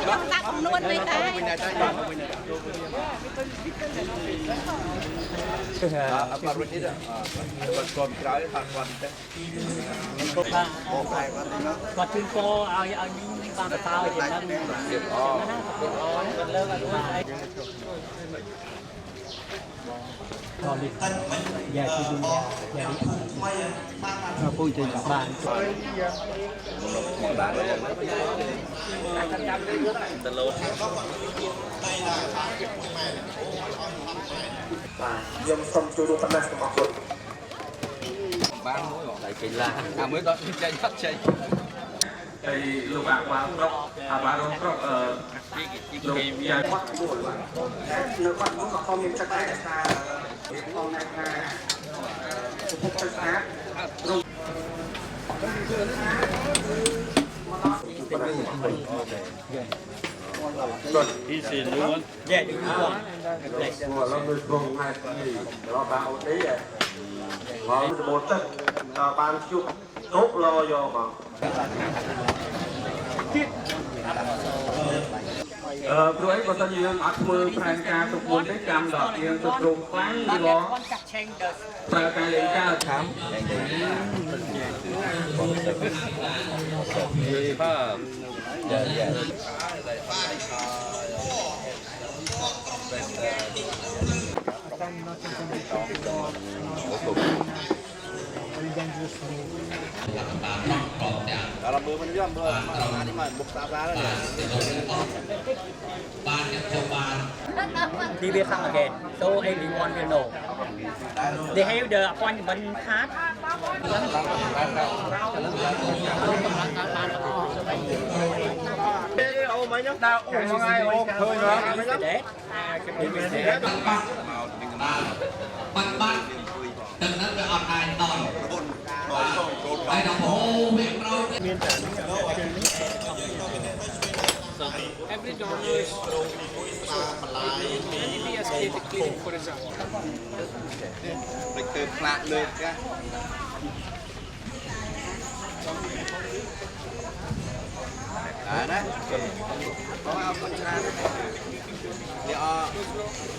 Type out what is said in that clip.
Trong ta cũng luôn đây đây. Apa rutin dah? Kontrol kira tak kuat dah. គាត់ជូនពរឲ្យយើងបានបន្តឲ្យយ៉ាងហ្នឹងគាត់លើកឲ្យខ្លួនឯងតលីយ៉ាទីឌុនយ៉ាយ៉ាពុយចេញកាបានបានទៅលោតខ្ញុំសូមជួយរួមប៉ុណ្ណេះសូមអរគុណ បានមួយតែកីឡាអាមួយគាត់ចេញអត់ចេញ ហើយលោកអាបាប្រុសអាបារងប្រុសលោកយាយគាត់នៅគាត់នោះក៏មានចិត្តដែរថាផងដែរថាពុកទៅស្អាតរូបEasy luôn. Yeah, đúng rồi. Ngồi lên đôi vùng này thì lo ba ô tí vậy. Ngồi một tấc ban chụp tốt lo vô mà. ព្រោះអីបើសិនយើងអត់ធ្វើផែនការទុកមុនទេចាំដល់យើងទៅត្រង់ខ្លាំងវាឡងប្រើការលេងការខាំ Kalau belum menjam belum ini mah buka apa lah TV come again. So everyone will know. They have the appointment card. ô mấy nhóc đau ô mọi ngày ô thôi nữa Để. បាត់បាត់ទឹកហ្នឹងវាអត់អាចតន់ហើយដល់ហូរវាប្រោមានតែ Every donor is maybe a static clinic, for example. ไปเติมพระเลยจ้ะนะเพราะว่าเอาคนชนะ